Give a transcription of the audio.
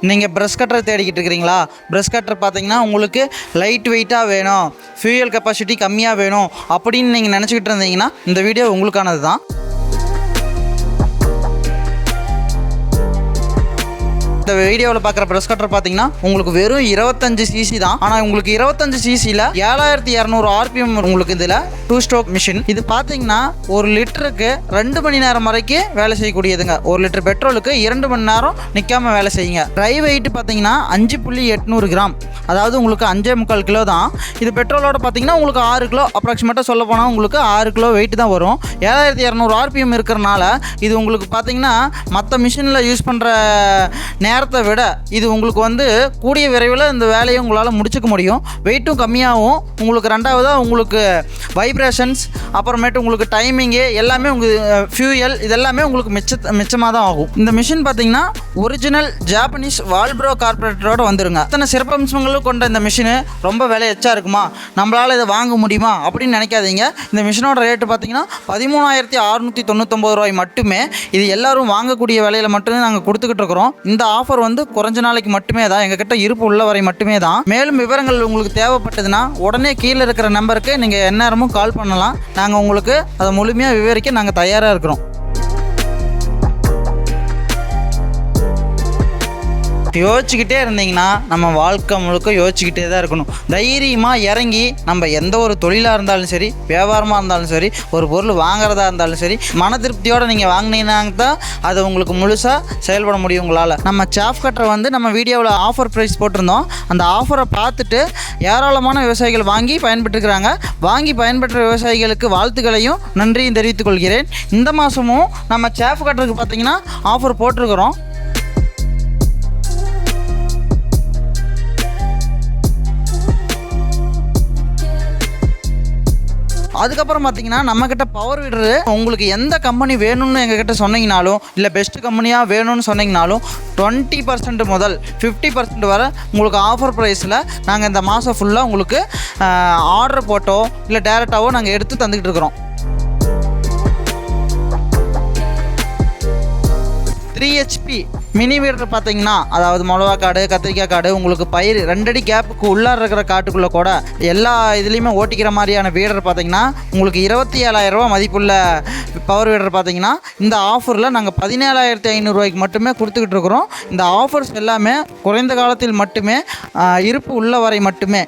நீங்கள் brush cutter தேடிக்கிட்டு இருக்கிறீங்களா? ப்ரஷ் கட்டர் பார்த்தீங்கன்னா உங்களுக்கு லைட் வெயிட்டாக வேணும், ஃபியூயல் கெப்பாசிட்டி கம்மியாக வேணும் அப்படின்னு நீங்கள் நினச்சிக்கிட்டு இருந்தீங்கன்னா இந்த வீடியோ உங்களுக்கானது தான். இந்த வீடியோவில் பார்க்குற ப்ரஷ் கட்டர் பார்த்தீங்கன்னா உங்களுக்கு வெறும் 25 சிசி தான். ஆனால் உங்களுக்கு 25 சிசியில் 7200 ஆர்பிஎம் உங்களுக்கு இதில் 2 ஸ்ட்ரோக் மிஷின். இது பார்த்தீங்கன்னா 1 லிட்டருக்கு 2 மணி நேரம் வரைக்கும் வேலை செய்யக்கூடியதுங்க. 1 லிட்டர் பெட்ரோலுக்கு 2 மணி நேரம் நிற்காம வேலை செய்யுங்க. ட்ரை வெயிட் பார்த்தீங்கன்னா 5.800 கிராம், அதாவது உங்களுக்கு 5.25 கிலோ தான். இது பெட்ரோலோட பார்த்தீங்கன்னா உங்களுக்கு 6 கிலோ அப்ராக்சிமேட்டாக சொல்ல போனால் உங்களுக்கு 6 கிலோ வெயிட் தான் வரும். 7200 ஆர்பிஎம் இருக்கிறனால இது உங்களுக்கு பார்த்தீங்கன்னா மற்ற மிஷினில் யூஸ் பண்ணுற நேரத்தை விட இது உங்களுக்கு வந்து கூடிய விரைவில் இந்த வேலையை உங்களால் முடிச்சுக்க முடியும். வெயிட்டும் கம்மியாகவும் உங்களுக்கு ரெண்டாவதாக உங்களுக்கு வைப்ரேஷன்ஸ் அப்புறமேட்டு உங்களுக்கு டைமிங்கு எல்லாமே உங்களுக்கு ஃபியூயல் இதெல்லாமே உங்களுக்கு மிச்சமாக தான் ஆகும். இந்த மிஷின் பார்த்தீங்கன்னா ஒரிஜினல் ஜாப்பனீஸ் வால்ப்ரோ கார்பரேட்டரோட வந்துருங்க. அத்தனை சிறப்பம்சங்களும் கொண்ட இந்த மிஷினு ரொம்ப விலை எச்சா இருக்குமா, நம்மளால் இதை வாங்க முடியுமா அப்படின்னு நினைக்காதீங்க. இந்த மிஷினோட ரேட்டு பார்த்தீங்கன்னா 13,699 ரூபாய் மட்டுமே. இது எல்லோரும் வாங்கக்கூடிய விலையில் மட்டுமே நாங்கள் கொடுத்துக்கிட்டு இருக்கிறோம். இந்த ஆஃபர் வந்து குறைஞ்ச நாளைக்கு மட்டுமே தான், எங்ககிட்ட இருப்பு உள்ள வரை மட்டுமே தான். மேலும் விவரங்கள் உங்களுக்கு தேவைப்பட்டதுன்னா உடனே கீழே இருக்கிற நம்பருக்கு நீங்கள் எந்நேரமும் கால் பண்ணலாம். நாங்கள் உங்களுக்கு அதை முழுமையாக விவரிக்க நாங்கள் தயாராக இருக்கிறோம். யோசிச்சுக்கிட்டே இருந்தீங்கன்னா நம்ம வாழ்க்கை முழுக்க யோசிச்சுக்கிட்டே தான் இருக்கணும். தைரியமாக இறங்கி நம்ம எந்த ஒரு தொழிலாக இருந்தாலும் சரி, வியாபாரமாக இருந்தாலும் சரி, ஒரு பொருள் வாங்குறதா இருந்தாலும் சரி, மன திருப்தியோடு நீங்கள் வாங்கினீங்கன்னா தான் அது உங்களுக்கு முழுசாக செயல்பட முடியும் உங்களால். நம்ம சாஃப் கட்டரை வந்து நம்ம வீடியோவில் ஆஃபர் ப்ரைஸ் போட்டிருந்தோம். அந்த ஆஃபரை பார்த்துட்டு ஏராளமான விவசாயிகள் வாங்கி பயன்பெற்றுக்கிறாங்க. வாங்கி பயன்பெற்ற விவசாயிகளுக்கு வாழ்த்துக்களையும் நன்றியும் தெரிவித்துக் கொள்கிறேன். இந்த மாதமும் நம்ம சாஃப் கட்டருக்கு பார்த்தீங்கன்னா ஆஃபர் போட்டிருக்கிறோம். அதுக்கப்புறம் பார்த்தீங்கன்னா நம்மக்கிட்ட பவர் வீடரு உங்களுக்கு எந்த கம்பெனி வேணும்னு எங்ககிட்ட சொன்னீங்கனாலும், இல்லை பெஸ்ட்டு கம்பெனியாக வேணும்னு சொன்னீங்கனாலும் 20% முதல் 50% வரை உங்களுக்கு ஆஃபர் ப்ரைஸில் நாங்கள் இந்த மாதம் ஃபுல்லாக உங்களுக்கு ஆர்டர் போட்டோ இல்லை டேரெக்டாவோ நாங்கள் எடுத்து தந்துக்கிட்டு இருக்கிறோம். 3 HP மினி வீடர் பார்த்தீங்கன்னா, அதாவது மிளகா காடு, கத்திரிக்காய் காடு, உங்களுக்கு பயிர் 2 அடி கேப்புக்கு உள்ளார இருக்கிற காட்டுக்குள்ளே கூட எல்லா இதுலேயுமே ஓட்டிக்கிற மாதிரியான வீடர் பார்த்தீங்கன்னா உங்களுக்கு 27,000 ரூபா மதிப்புள்ள பவர் வீடர் பார்த்தீங்கன்னா இந்த ஆஃபரில் நாங்கள் 17,500 ரூபாய்க்கு மட்டுமே கொடுத்துக்கிட்டு இருக்கிறோம். இந்த ஆஃபர்ஸ் எல்லாமே குறைந்த காலத்தில் மட்டுமே, இருப்பு உள்ள வரை மட்டுமே.